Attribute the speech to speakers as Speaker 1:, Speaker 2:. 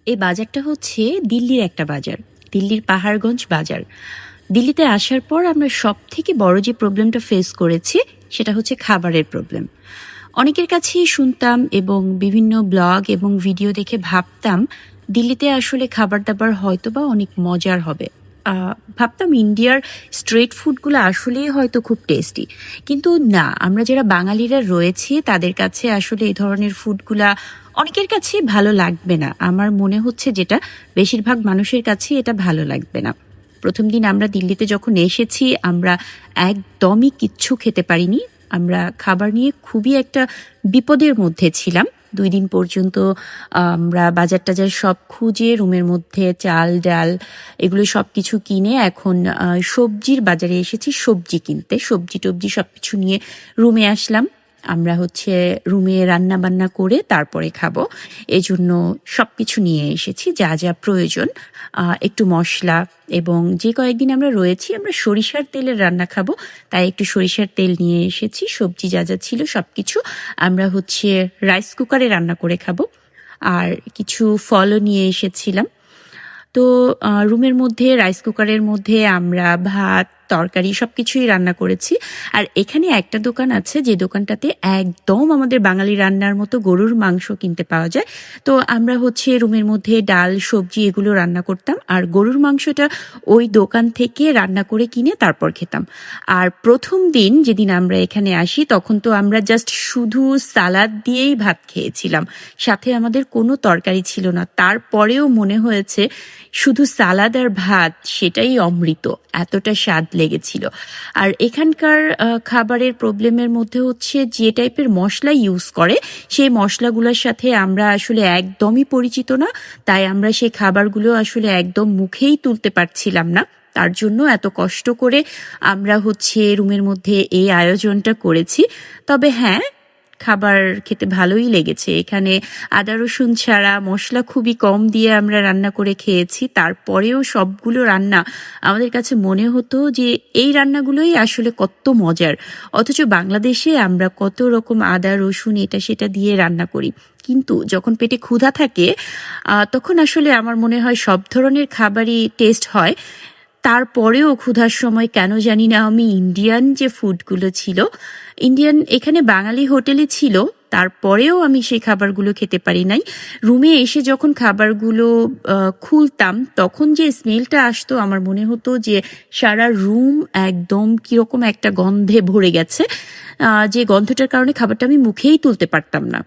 Speaker 1: এই বাজারটা হচ্ছে দিল্লির একটা বাজার, দিল্লির পাহাড়গঞ্জ বাজার। দিল্লিতে আসার পর আমরা সবথেকে বড় যে প্রবলেমটা ফেস করেছি সেটা হচ্ছে খাবারের প্রবলেম। অনেকের কাছেই শুনতাম এবং বিভিন্ন ব্লগ এবং ভিডিও দেখে ভাবতাম দিল্লিতে আসলে খাবার-দাবার হয়তোবা অনেক মজার হবে। ভাবতাম ইন্ডিয়ার স্ট্রিট ফুডগুলো আসলেই হয়তো খুব টেস্টি। কিন্তু না, আমরা যারা বাঙালিরা রয়েছি তাদের কাছে আসলে এই ধরনের ফুডগুলা অনেকের কাছেই ভালো লাগবে না। আমার মনে হচ্ছে যেটা বেশিরভাগ মানুষের কাছেই এটা ভালো লাগবে না। ১ম দিন আমরা দিল্লিতে যখন এসেছি আমরা একদমই কিচ্ছু খেতে পারিনি। আমরা খাবার নিয়ে খুবই একটা বিপদের মধ্যে ছিলাম। ২ দিন পর্যন্ত আমরা বাজার-টাজার সব খুঁজে রুমের মধ্যে চাল, ডাল এগুলো সবকিছু কিনে এখন সবজির বাজারে এসেছি সবজি কিনতে। সবজি-টবজি সবকিছু নিয়ে রুমে আসলাম। আমরা হচ্ছে রুমে রান্না-বান্না করে তারপরে খাবো। এজন্য সবকিছু নিয়ে এসেছি যা, যা প্রয়োজন। একটু মসলা এবং যে কয়েকদিন আমরা রয়েছি আমরা সরিষার তেলের রান্না খাবো। তাই একটু সরিষার তেল নিয়ে এসেছি। সবজি যা, যা ছিল সবকিছু আমরা হচ্ছে রাইস কুকারে রান্না করে খাবো। আর কিছু ফলও নিয়ে এসেছিলাম। তো রুমের মধ্যে রাইস কুকারের মধ্যে আমরা ভাত, তরকারি সবকিছুই রান্না করেছি। আর এখানে একটা দোকান আছে যে দোকানটাতে একদম আমাদের বাঙালি রান্নার মতো গরুর মাংস কিনতে পাওয়া যায়। তো আমরা হচ্ছে রুমের মধ্যে ডাল, সবজি এগুলো রান্না করতাম। আর গরুর মাংসটা ওই দোকান থেকে রান্না করে কিনে তারপর খেতাম। আর ১ম দিন যেদিন আমরা এখানে আসি তখন তো আমরা জাস্ট শুধু সালাদ দিয়েই ভাত খেয়েছিলাম। সাথে আমাদের কোনো তরকারি ছিল না। তারপরেও মনে হয়েছে শুধু সালাদ আর ভাত সেটাই অমৃত। এতটা স্বাদ লেগেছিল। আর এখানকার খাবারের প্রবলেমের মধ্যে হচ্ছে যে টাইপের মসলা ইউজ করে সেই মসলাগুলোর সাথে আমরা আসলে একদমই পরিচিত না। তাই আমরা সেই খাবারগুলো আসলে একদম মুখেই তুলতে পারছিলাম না। তার জন্য এত কষ্ট করে আমরা হচ্ছে রুমের মধ্যে এই আয়োজনটা করেছি। তবে হ্যাঁ, খাবার খেতে ভালোই লেগেছে। এখানে আদা রসুন ছাড়া মসলা খুবই কম দিয়ে আমরা রান্না করে খেয়েছি। তারপরেও সবগুলো রান্না আমাদের কাছে মনে হতো যে এই রান্নাগুলোই আসলে কত মজার। অথচ বাংলাদেশে আমরা কত রকম আদা রসুন এটা সেটা দিয়ে রান্না করি। কিন্তু যখন পেটে ক্ষুধা থাকে তখন আসলে আমার মনে হয় সব ধরনের খাবারই টেস্ট হয়। তারপরেও ক্ষুধার সময় কেন জানি না আমি ইন্ডিয়ান যে ফুডগুলো ছিল, ইন্ডিয়ান এখানে বাঙালি হোটেলে ছিল, তারপরেও আমি সেই খাবারগুলো খেতে পারি নাই। রুমে এসে যখন খাবারগুলো খুলতাম তখন যে স্মেলটা আসতো আমার মনে হতো যে সারা রুম একদম কিরকম একটা গন্ধে ভরে গেছে। যে গন্ধটার কারণে খাবারটা আমি মুখেই তুলতে পারতাম না।